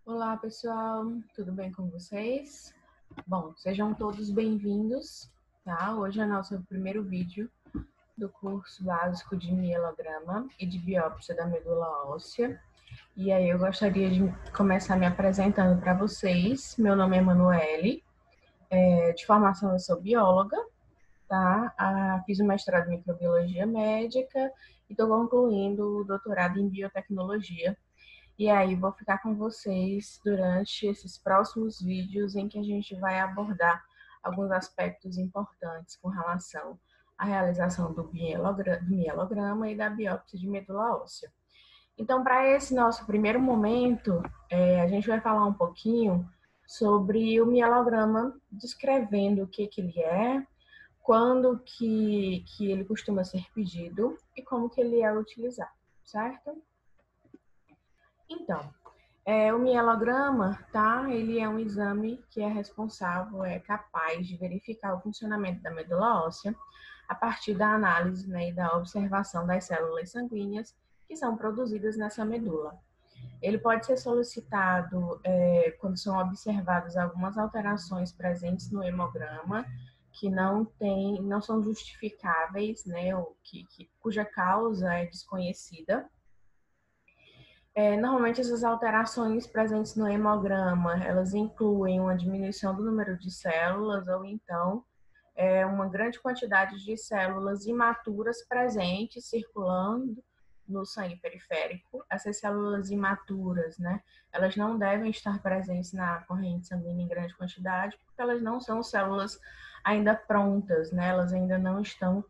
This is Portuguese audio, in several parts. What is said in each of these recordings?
Olá, pessoal, tudo bem com vocês? Bom, sejam todos bem-vindos, tá? Hoje é nosso primeiro vídeo do curso básico de mielograma e de biópsia da medula óssea. E aí eu gostaria de começar me apresentando para vocês. Meu nome é Emanuele, de formação eu sou bióloga, tá? Fiz o mestrado em microbiologia médica e estou concluindo o doutorado em biotecnologia. E aí, vou ficar com vocês durante esses próximos vídeos em que a gente vai abordar alguns aspectos importantes com relação à realização do mielograma e da biópsia de medula óssea. Então, para esse nosso primeiro momento, a gente vai falar um pouquinho sobre o mielograma, descrevendo o que ele é, quando que ele costuma ser pedido e como que ele é utilizado, certo? Então, o mielograma, tá? Ele é um exame que é responsável, é capaz de verificar o funcionamento da medula óssea a partir da análise, né, e da observação das células sanguíneas que são produzidas nessa medula. Ele pode ser solicitado quando são observadas algumas alterações presentes no hemograma que não são justificáveis, né, ou cuja causa é desconhecida. Normalmente essas alterações presentes no hemograma, elas incluem uma diminuição do número de células ou então uma grande quantidade de células imaturas presentes circulando no sangue periférico. Essas células imaturas, né, elas não devem estar presentes na corrente sanguínea em grande quantidade, porque elas não são células ainda prontas, né, elas ainda não estão,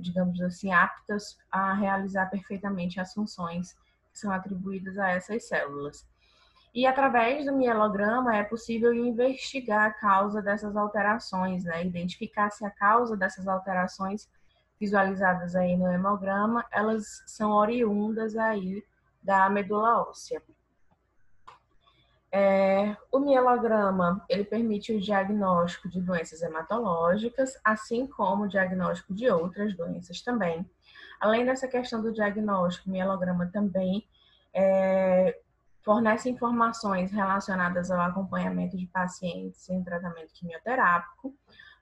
digamos assim, aptas a realizar perfeitamente as funções que são atribuídas a essas células. E através do mielograma é possível investigar a causa dessas alterações, né? Identificar se a causa dessas alterações visualizadas aí no hemograma, elas são oriundas aí da medula óssea. O mielograma, ele permite o diagnóstico de doenças hematológicas, assim como o diagnóstico de outras doenças também. Além dessa questão do diagnóstico, o mielograma também fornece informações relacionadas ao acompanhamento de pacientes em tratamento quimioterápico,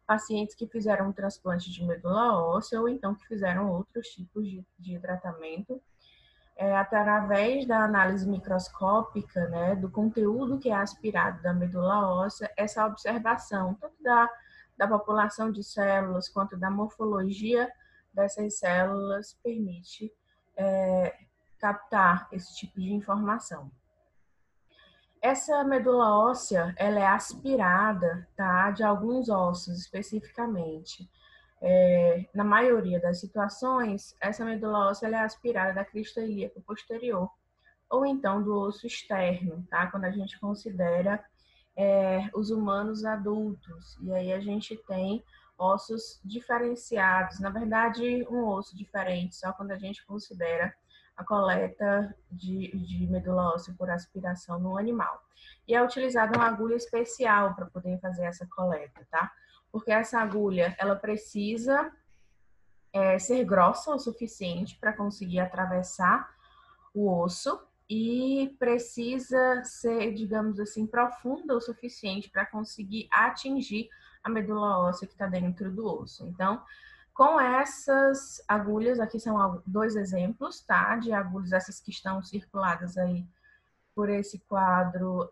pacientes que fizeram um transplante de medula óssea ou então que fizeram outros tipos de tratamento, através da análise microscópica, né, do conteúdo que é aspirado da medula óssea, essa observação tanto da população de células quanto da morfologia dessas células permite captar esse tipo de informação. Essa medula óssea, ela é aspirada, tá, de alguns ossos especificamente. Na maioria das situações, essa medula óssea ela é aspirada da crista ilíaca posterior, ou então do osso externo, tá? Quando a gente considera os humanos adultos. E aí a gente tem ossos diferenciados, na verdade, um osso diferente, só quando a gente considera a coleta de medula óssea por aspiração no animal. E é utilizada uma agulha especial para poder fazer essa coleta, tá? Porque essa agulha, ela precisa ser grossa o suficiente para conseguir atravessar o osso e precisa ser, digamos assim, profunda o suficiente para conseguir atingir a medula óssea que está dentro do osso. Então, com essas agulhas, aqui são dois exemplos, tá? De agulhas, essas que estão circuladas aí por esse quadro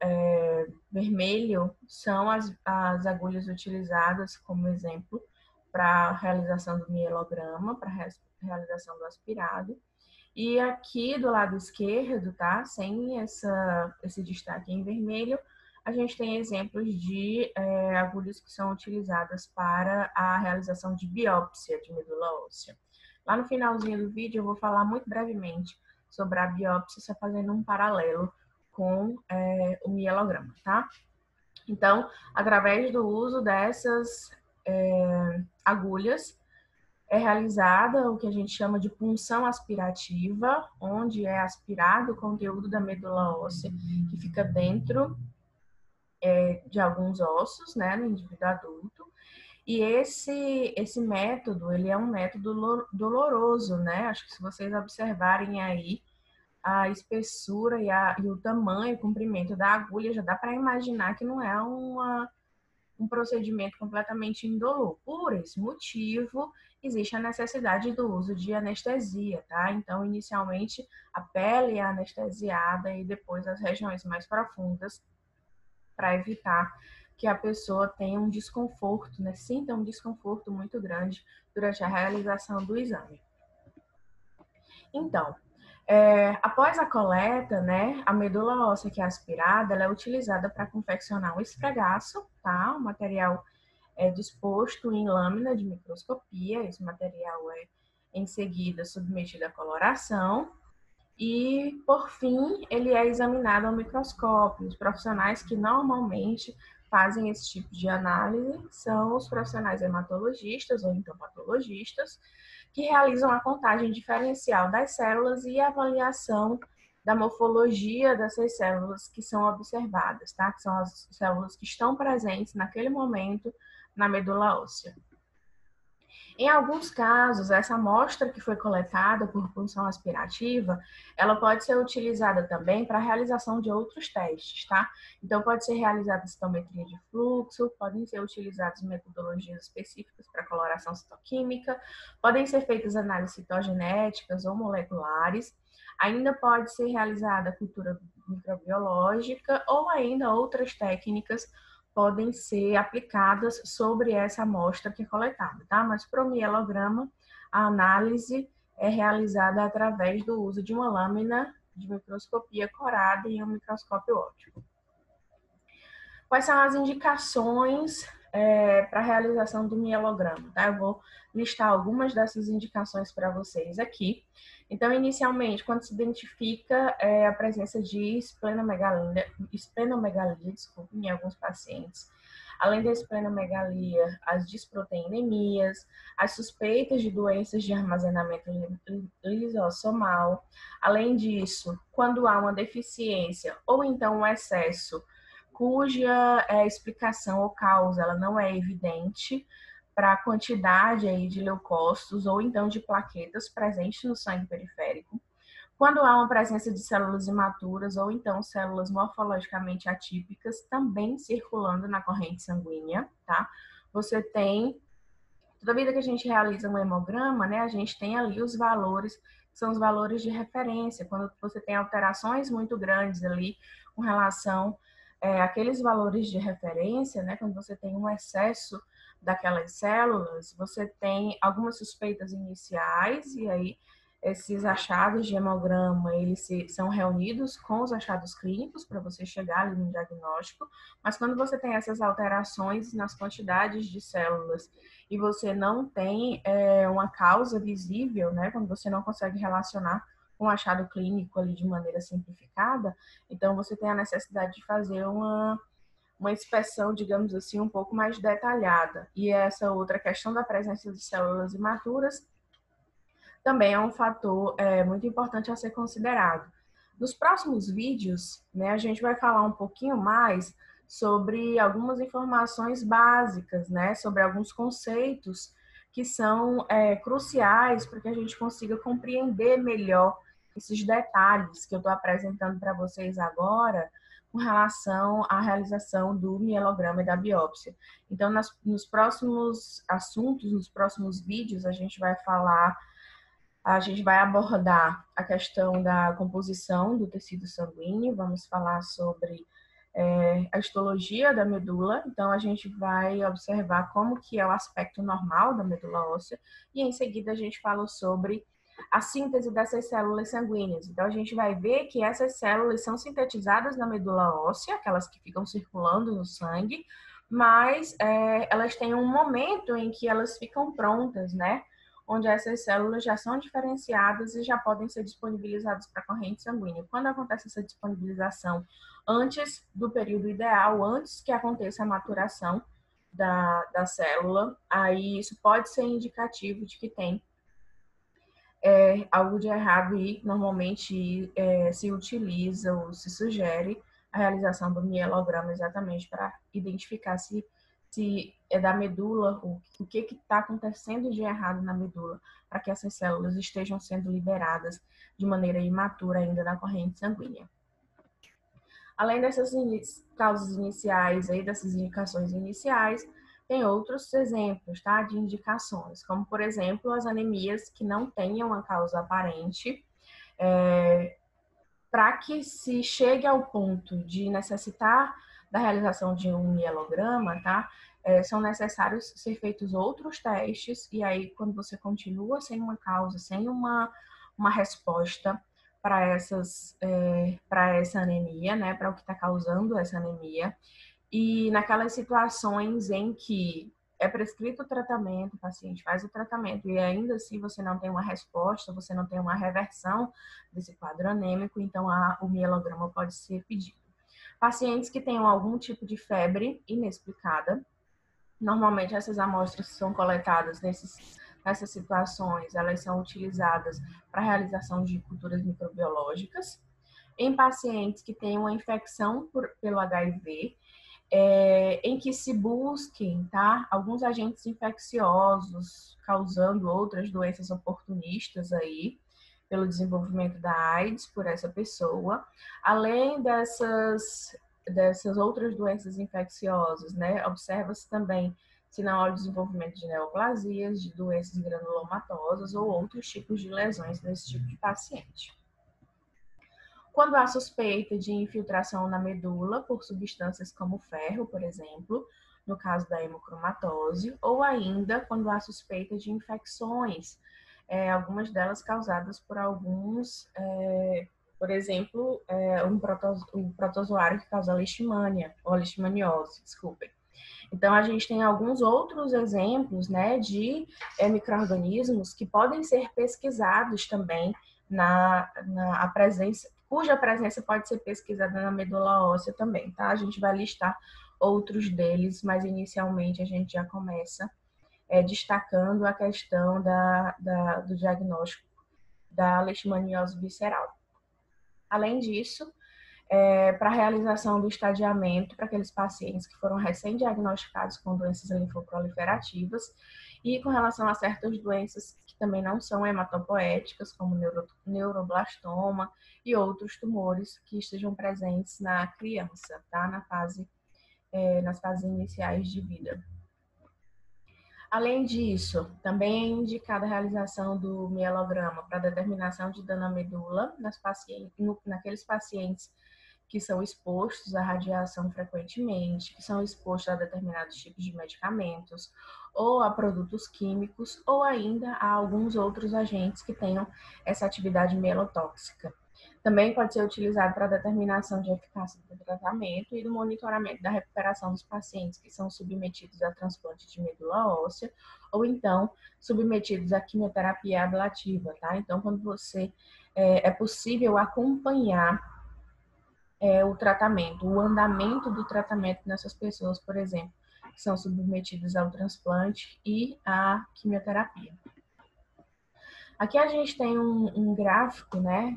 vermelho, são as agulhas utilizadas como exemplo para a realização do mielograma, para a realização do aspirado. E aqui do lado esquerdo, tá? Sem esse destaque em vermelho, a gente tem exemplos de agulhas que são utilizadas para a realização de biópsia de medula óssea. Lá no finalzinho do vídeo eu vou falar muito brevemente sobre a biópsia, só fazendo um paralelo com o mielograma, tá? Então, através do uso dessas agulhas, é realizada o que a gente chama de punção aspirativa, onde é aspirado o conteúdo da medula óssea que fica dentro de alguns ossos, né, no indivíduo adulto. E esse método, ele é um método doloroso, né? Acho que se vocês observarem aí a espessura e o tamanho, o comprimento da agulha, já dá para imaginar que não é um procedimento completamente indolor. Por esse motivo, existe a necessidade do uso de anestesia, tá? Então, inicialmente, a pele é anestesiada e depois as regiões mais profundas, para evitar que a pessoa tenha um desconforto, né? Sinta um desconforto muito grande durante a realização do exame. Então, após a coleta, né, a medula óssea que é aspirada, ela é utilizada para confeccionar um esfregaço, tá? O material é disposto em lâmina de microscopia, esse material é em seguida submetido à coloração e, por fim, ele é examinado ao microscópio. Os profissionais que normalmente fazem esse tipo de análise são os profissionais hematologistas ou então patologistas, que realizam a contagem diferencial das células e a avaliação da morfologia dessas células que são observadas, tá? Que são as células que estão presentes naquele momento na medula óssea. Em alguns casos, essa amostra que foi coletada por punção aspirativa, ela pode ser utilizada também para a realização de outros testes, tá? Então, pode ser realizada citometria de fluxo, podem ser utilizadas metodologias específicas para coloração citoquímica, podem ser feitas análises citogenéticas ou moleculares, ainda pode ser realizada cultura microbiológica ou ainda outras técnicas podem ser aplicadas sobre essa amostra que é coletada, tá? Mas para o mielograma, a análise é realizada através do uso de uma lâmina de microscopia corada em um microscópio óptico. Quais são as indicações para a realização do mielograma, tá? Eu vou listar algumas dessas indicações para vocês aqui. Então, inicialmente, quando se identifica a presença de esplenomegalia, em alguns pacientes, além da esplenomegalia, as disproteinemias, as suspeitas de doenças de armazenamento lisossomal. Além disso, quando há uma deficiência ou então um excesso cuja explicação ou causa ela não é evidente para a quantidade aí de leucócitos ou então de plaquetas presentes no sangue periférico. Quando há uma presença de células imaturas ou então células morfologicamente atípicas também circulando na corrente sanguínea, tá? Você tem, toda vida que a gente realiza um hemograma, né, a gente tem ali os valores, que são os valores de referência, quando você tem alterações muito grandes ali com relação aqueles valores de referência, né, quando você tem um excesso daquelas células, você tem algumas suspeitas iniciais e aí esses achados de hemograma, eles são reunidos com os achados clínicos para você chegar ali no diagnóstico, mas quando você tem essas alterações nas quantidades de células e você não tem uma causa visível, né, quando você não consegue relacionar com o achado clínico ali de maneira simplificada, então você tem a necessidade de fazer uma inspeção, digamos assim, um pouco mais detalhada. E essa outra questão da presença de células imaturas também é um fator muito importante a ser considerado. Nos próximos vídeos, né, a gente vai falar um pouquinho mais sobre algumas informações básicas, né, sobre alguns conceitos que são cruciais para que a gente consiga compreender melhor esses detalhes que eu estou apresentando para vocês agora com relação à realização do mielograma e da biópsia. Então, nos próximos assuntos, nos próximos vídeos, a gente vai abordar a questão da composição do tecido sanguíneo, vamos falar sobre a histologia da medula, então a gente vai observar como que é o aspecto normal da medula óssea e em seguida a gente fala sobre a síntese dessas células sanguíneas. Então a gente vai ver que essas células são sintetizadas na medula óssea, aquelas que ficam circulando no sangue, mas elas têm um momento em que elas ficam prontas, né? Onde essas células já são diferenciadas e já podem ser disponibilizadas para a corrente sanguínea. Quando acontece essa disponibilização antes do período ideal, antes que aconteça a maturação da célula, aí isso pode ser indicativo de que tem algo de errado e normalmente se utiliza ou se sugere a realização do mielograma exatamente para identificar se se é da medula, o que está acontecendo de errado na medula, para que essas células estejam sendo liberadas de maneira imatura ainda na corrente sanguínea. Além dessas causas iniciais, aí, dessas indicações iniciais, tem outros exemplos, tá, de indicações, como, por exemplo, as anemias que não tenham uma causa aparente, para que se chegue ao ponto de necessitar da realização de um mielograma, tá? São necessários ser feitos outros testes, e aí, quando você continua sem uma causa, sem uma resposta para essa anemia, né? Para o que está causando essa anemia, e naquelas situações em que é prescrito o tratamento, o paciente faz o tratamento e ainda assim você não tem uma resposta, você não tem uma reversão desse quadro anêmico, então o mielograma pode ser pedido. Pacientes que tenham algum tipo de febre inexplicada, normalmente essas amostras são coletadas nessas situações, elas são utilizadas para a realização de culturas microbiológicas. Em pacientes que têm uma infecção pelo HIV, em que se busquem, tá, alguns agentes infecciosos causando outras doenças oportunistas aí, pelo desenvolvimento da AIDS por essa pessoa, além dessas outras doenças infecciosas, né, observa-se também se não há o desenvolvimento de neoplasias, de doenças granulomatosas ou outros tipos de lesões nesse tipo de paciente. Quando há suspeita de infiltração na medula por substâncias como ferro, por exemplo, no caso da hemocromatose, ou ainda quando há suspeita de infecções, algumas delas causadas por alguns, por exemplo, um protozoário que causa leishmania, ou leishmaniose, desculpem. Então, a gente tem alguns outros exemplos, né, de micro-organismos que podem ser pesquisados também na presença, cuja presença pode ser pesquisada na medula óssea também, tá? A gente vai listar outros deles, mas inicialmente a gente já começa destacando a questão do diagnóstico da leishmaniose visceral. Além disso, para a realização do estadiamento para aqueles pacientes que foram recém-diagnosticados com doenças linfoproliferativas e com relação a certas doenças que também não são hematopoéticas, como neuroblastoma e outros tumores que estejam presentes na criança, tá? Nas fases iniciais de vida. Além disso, também é indicada a realização do mielograma para determinação de dano à medula naqueles pacientes que são expostos à radiação frequentemente, que são expostos a determinados tipos de medicamentos, ou a produtos químicos, ou ainda a alguns outros agentes que tenham essa atividade mielotóxica. Também pode ser utilizado para a determinação de eficácia do tratamento e do monitoramento da recuperação dos pacientes que são submetidos a transplante de medula óssea ou então submetidos à quimioterapia ablativa, tá? Então, quando você é possível acompanhar o tratamento, o andamento do tratamento nessas pessoas, por exemplo, que são submetidas ao transplante e à quimioterapia. Aqui a gente tem um gráfico, né,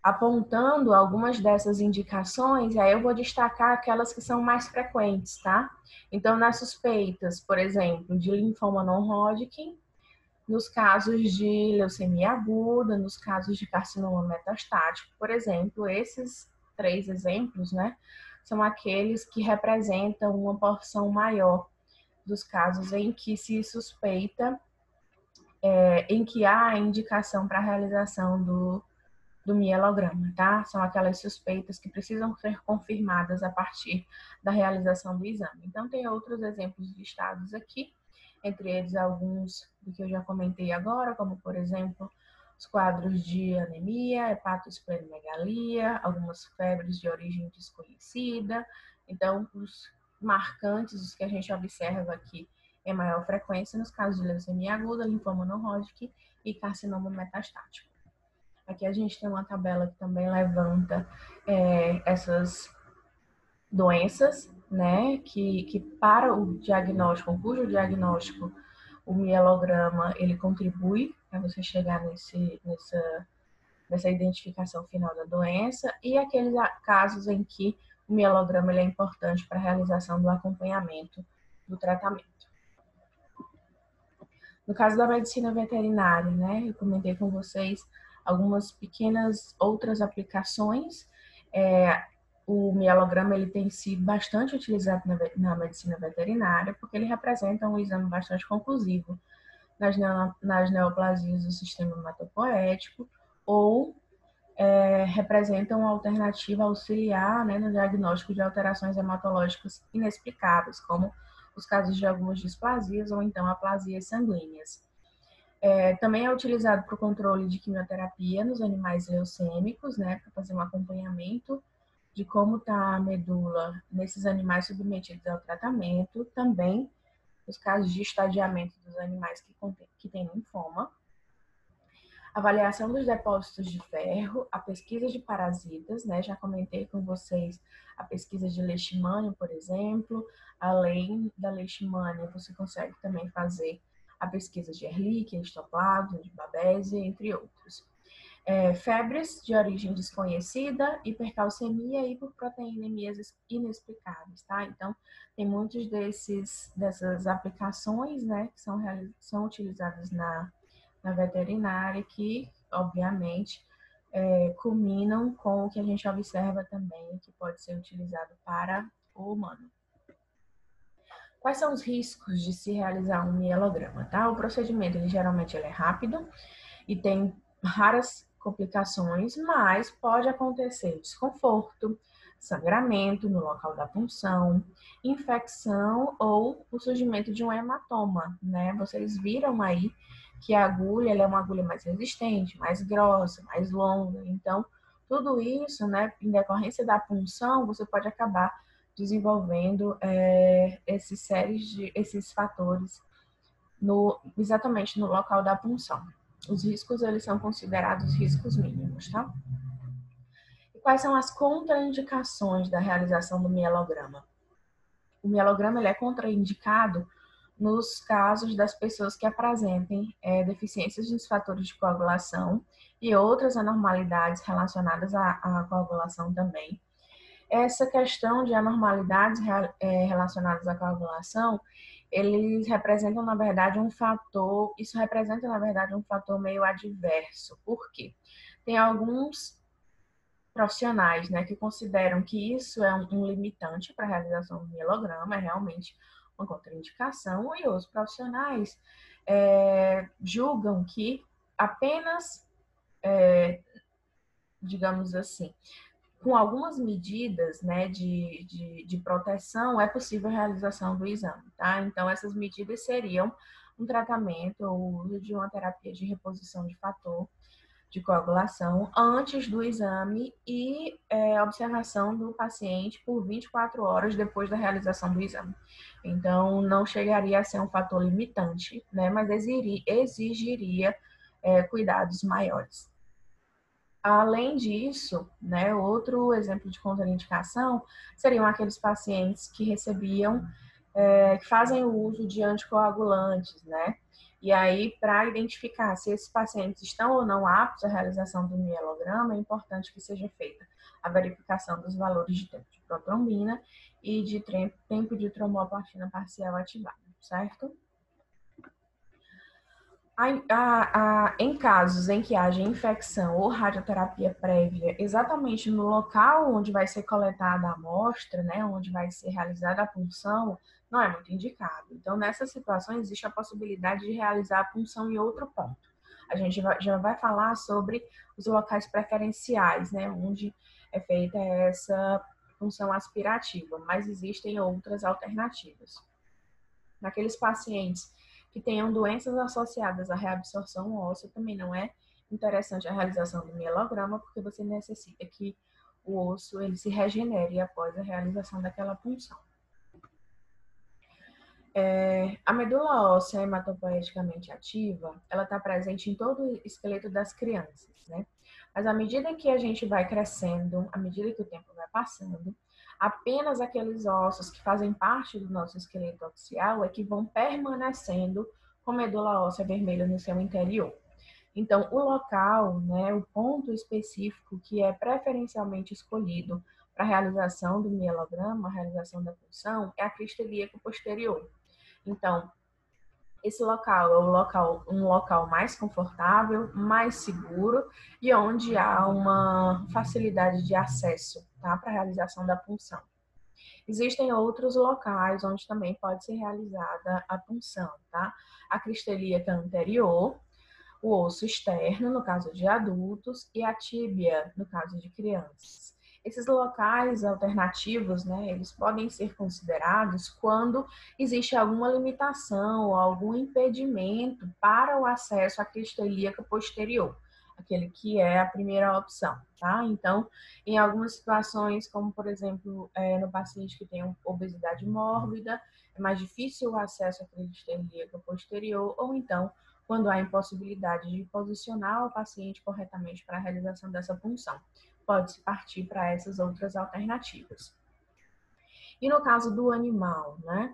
apontando algumas dessas indicações, aí eu vou destacar aquelas que são mais frequentes, tá? Então, nas suspeitas, por exemplo, de linfoma não-Hodgkin, nos casos de leucemia aguda, nos casos de carcinoma metastático, por exemplo, esses 3 exemplos, né, são aqueles que representam uma porção maior dos casos em que se suspeita, em que há a indicação para a realização do mielograma, tá? São aquelas suspeitas que precisam ser confirmadas a partir da realização do exame. Então, tem outros exemplos listados aqui, entre eles alguns do que eu já comentei agora, como, por exemplo, os quadros de anemia, hepatosplenomegalia, algumas febres de origem desconhecida. Então, os marcantes, os que a gente observa aqui em maior frequência nos casos de leucemia aguda, linfoma não-Hodgkin e carcinoma metastático. Aqui a gente tem uma tabela que também levanta essas doenças, né, que para o diagnóstico, cujo diagnóstico o mielograma ele contribui para você chegar nessa identificação final da doença, e aqueles casos em que o mielograma ele é importante para a realização do acompanhamento do tratamento. No caso da medicina veterinária, né, eu comentei com vocês algumas pequenas outras aplicações. O mielograma ele tem sido bastante utilizado na medicina veterinária, porque ele representa um exame bastante conclusivo nas neoplasias do sistema hematopoético, ou representa uma alternativa auxiliar, né, no diagnóstico de alterações hematológicas inexplicáveis, como os casos de algumas displasias ou então aplasias sanguíneas. Também é utilizado para o controle de quimioterapia nos animais leucêmicos, né, para fazer um acompanhamento de como está a medula nesses animais submetidos ao tratamento. Também nos casos de estadiamento dos animais que têm linfoma. Avaliação dos depósitos de ferro, a pesquisa de parasitas, né? Já comentei com vocês a pesquisa de leishmania, por exemplo. Além da leishmania, você consegue também fazer a pesquisa de Ehrlichia, Histoplasma, de Babesia, entre outros. Febres de origem desconhecida, hipercalcemia e hipoproteinemias inexplicáveis, tá? Então, tem muitos dessas aplicações, né, que são utilizadas na veterinária que, obviamente, culminam com o que a gente observa também, que pode ser utilizado para o humano. Quais são os riscos de se realizar um mielograma, tá? O procedimento, geralmente, é rápido e tem raras complicações, mas pode acontecer desconforto, sangramento no local da punção, infecção ou o surgimento de um hematoma, né? Vocês viram aí que a agulha ela é uma agulha mais resistente, mais grossa, mais longa. Então, tudo isso, né, em decorrência da punção, você pode acabar desenvolvendo esses fatores exatamente no local da punção. Os riscos, eles são considerados riscos mínimos, tá? E quais são as contraindicações da realização do mielograma? O mielograma ele é contraindicado nos casos das pessoas que apresentem deficiências nos fatores de coagulação e outras anormalidades relacionadas à coagulação também. Essa questão de anormalidades relacionadas à coagulação, eles representam, na verdade, isso representa, na verdade, um fator meio adverso. Por quê? Tem alguns profissionais, né, que consideram que isso é um limitante para a realização do mielograma, é realmente uma contraindicação, e outros profissionais julgam que apenas, digamos assim, com algumas medidas, né, de proteção, é possível a realização do exame, tá? Então, essas medidas seriam um tratamento ou o uso de uma terapia de reposição de fator de coagulação antes do exame e observação do paciente por 24 horas depois da realização do exame. Então, não chegaria a ser um fator limitante, né, mas exigiria cuidados maiores. Além disso, né, outro exemplo de contraindicação seriam aqueles pacientes que que fazem o uso de anticoagulantes, né? E aí, para identificar se esses pacientes estão ou não aptos à realização do mielograma, é importante que seja feita a verificação dos valores de tempo de protrombina e de tempo de tromboplatina parcial ativada, certo? Em casos em que haja infecção ou radioterapia prévia, exatamente no local onde vai ser coletada a amostra, né, onde vai ser realizada a punção, não é muito indicado. Então, nessas situações, existe a possibilidade de realizar a punção em outro ponto. A gente já vai falar sobre os locais preferenciais, né, onde é feita essa punção aspirativa, mas existem outras alternativas. Naqueles pacientes que tenham doenças associadas à reabsorção óssea, também não é interessante a realização do mielograma, porque você necessita que o osso ele se regenere após a realização daquela punção. A medula óssea hematopoieticamente ativa, ela está presente em todo o esqueleto das crianças, né? Mas à medida que a gente vai crescendo, à medida que o tempo vai passando, apenas aqueles ossos que fazem parte do nosso esqueleto axial é que vão permanecendo com medula óssea vermelha no seu interior. Então, o local, né, o ponto específico que é preferencialmente escolhido para a realização do mielograma, a realização da punção, é a crista ilíaca posterior. Então, esse local é um local mais confortável, mais seguro e onde há uma facilidade de acesso, tá, para a realização da punção. Existem outros locais onde também pode ser realizada a punção, tá? A crista ilíaca anterior, o osso externo, no caso de adultos, e a tíbia, no caso de crianças. Esses locais alternativos, né, eles podem ser considerados quando existe alguma limitação ou algum impedimento para o acesso à crista ilíaca posterior, aquele que é a primeira opção, tá? Então, em algumas situações, como por exemplo, no paciente que tem obesidade mórbida, é mais difícil o acesso à crista ilíaca posterior, ou então quando há impossibilidade de posicionar o paciente corretamente para a realização dessa punção. Pode-se partir para essas outras alternativas. E no caso do animal, né?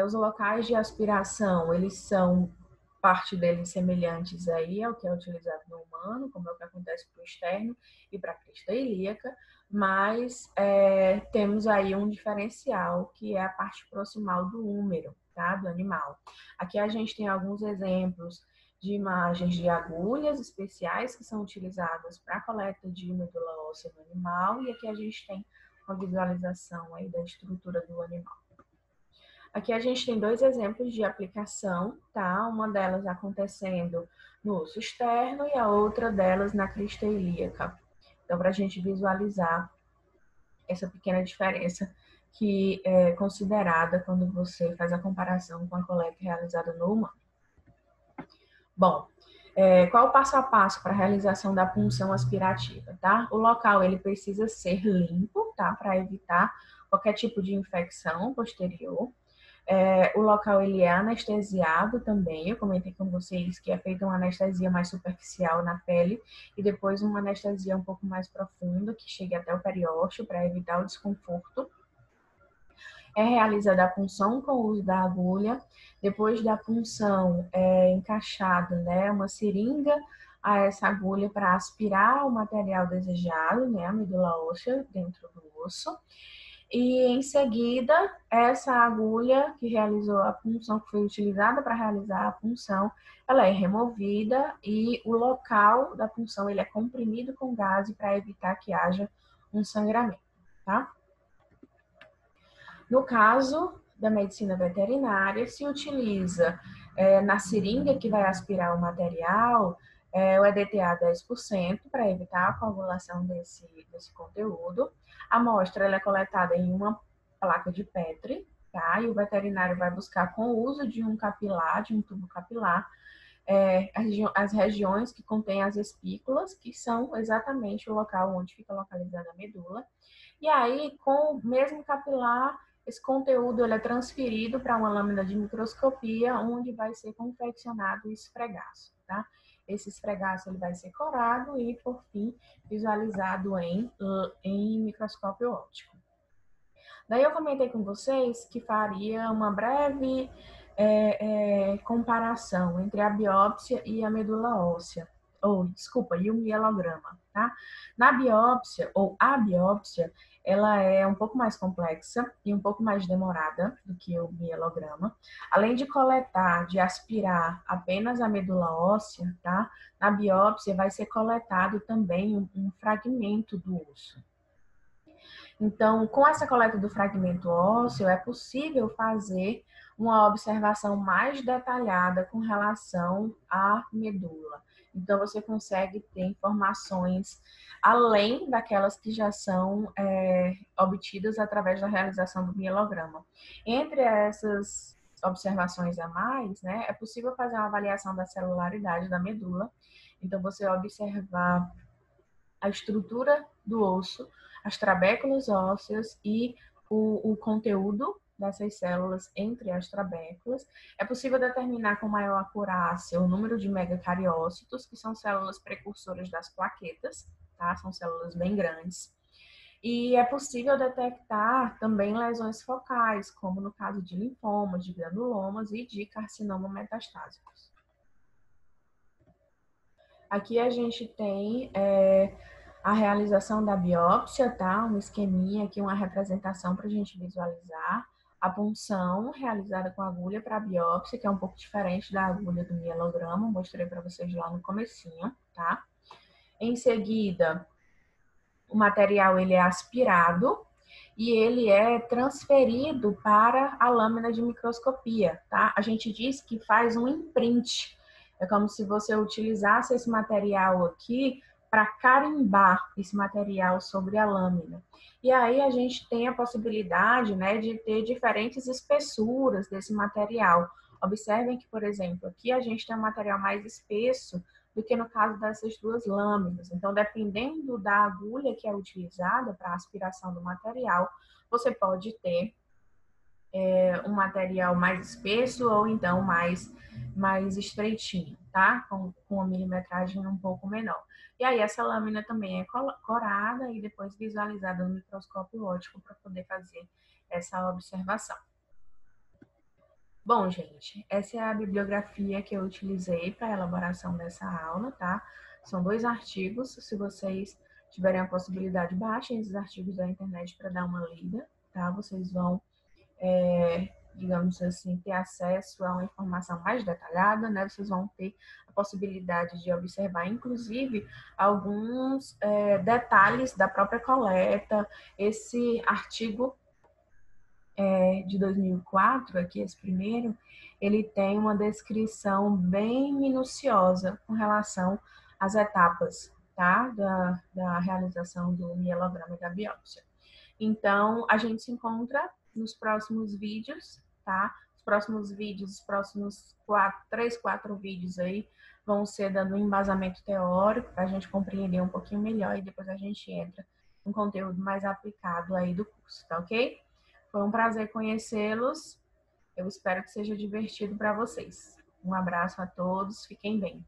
Os locais de aspiração, eles são, parte deles semelhantes aí ao que é utilizado no humano, como é o que acontece para o externo e para a crista ilíaca, mas temos aí um diferencial, que é a parte proximal do húmero, tá? Do animal. Aqui a gente tem alguns exemplos de imagens de agulhas especiais que são utilizadas para a coleta de medula óssea no animal, e aqui a gente tem uma visualização aí da estrutura do animal. Aqui a gente tem dois exemplos de aplicação, tá? Uma delas acontecendo no osso externo e a outra delas na crista ilíaca. Então, para a gente visualizar essa pequena diferença que é considerada quando você faz a comparação com a coleta realizada no humano. Bom, qual o passo a passo para a realização da punção aspirativa, tá? O local ele precisa ser limpo, tá? Para evitar qualquer tipo de infecção posterior. O local ele é anestesiado também. Eu comentei com vocês que é feita uma anestesia mais superficial na pele e depois uma anestesia um pouco mais profunda que chegue até o periósteo para evitar o desconforto. É realizada a punção com o uso da agulha. Depois da punção, é encaixado, né, uma seringa a essa agulha para aspirar o material desejado, né, a medula óssea dentro do osso. E em seguida, essa agulha que realizou a punção, que foi utilizada para realizar a punção, ela é removida e o local da punção ele é comprimido com gás para evitar que haja um sangramento, tá? No caso da medicina veterinária, se utiliza na seringa que vai aspirar o material, o EDTA 10% para evitar a coagulação desse conteúdo. A amostra ela é coletada em uma placa de Petri, tá? E o veterinário vai buscar com o uso de um capilar, de um tubo capilar, as regiões que contêm as espículas, que são exatamente o local onde fica localizada a medula. E aí, com o mesmo capilar, esse conteúdo ele é transferido para uma lâmina de microscopia, onde vai ser confeccionado o esfregaço, tá? Esse esfregaço ele vai ser corado e, por fim, visualizado em microscópio óptico. Daí eu comentei com vocês que faria uma breve comparação entre a biópsia e a medula óssea, e o mielograma, tá? Na biópsia, ou a biópsia, ela é um pouco mais complexa e um pouco mais demorada do que o mielograma. Além de coletar, de aspirar apenas a medula óssea, tá? Na biópsia vai ser coletado também um fragmento do osso. Então, com essa coleta do fragmento ósseo, é possível fazer uma observação mais detalhada com relação à medula. Então, você consegue ter informações além daquelas que já são obtidas através da realização do mielograma. Entre essas observações a mais, né, é possível fazer uma avaliação da celularidade da medula. Então, você observar a estrutura do osso, as trabéculas ósseas e o conteúdo dessas células entre as trabéculas. É possível determinar com maior acurácia o número de megacariócitos, que são células precursoras das plaquetas, tá? São células bem grandes. E é possível detectar também lesões focais, como no caso de linfomas, de granulomas e de carcinoma metastásicos. Aqui a gente tem a realização da biópsia, tá? Um esqueminha aqui, uma representação para a gente visualizar. A punção realizada com agulha para biópsia, que é um pouco diferente da agulha do mielograma, mostrei para vocês lá no comecinho, tá? Em seguida, o material ele é aspirado e ele é transferido para a lâmina de microscopia, tá? A gente diz que faz um imprint. É como se você utilizasse esse material aqui para carimbar esse material sobre a lâmina. E aí a gente tem a possibilidade, né, de ter diferentes espessuras desse material. Observem que, por exemplo, aqui a gente tem um material mais espesso do que no caso dessas duas lâminas. Então, dependendo da agulha que é utilizada para a aspiração do material, você pode ter um material mais espesso ou então mais estreitinho, tá? Com uma milimetragem um pouco menor. E aí essa lâmina também é corada e depois visualizada no microscópio óptico para poder fazer essa observação. Bom, gente, essa é a bibliografia que eu utilizei para a elaboração dessa aula, tá? São 2 artigos, se vocês tiverem a possibilidade, baixem esses artigos da internet para dar uma lida, tá? Vocês vão, digamos assim, ter acesso a uma informação mais detalhada, né? Vocês vão ter a possibilidade de observar, inclusive, alguns detalhes da própria coleta. Esse artigo de 2004, aqui esse primeiro, ele tem uma descrição bem minuciosa com relação às etapas, tá? Da realização do mielograma e da biópsia. Então, a gente se encontra nos próximos vídeos, tá? Os próximos vídeos, os próximos 3, 4 vídeos aí vão ser dando um embasamento teórico para a gente compreender um pouquinho melhor e depois a gente entra no conteúdo mais aplicado aí do curso, tá ok? Foi um prazer conhecê-los. Eu espero que seja divertido para vocês. Um abraço a todos, fiquem bem.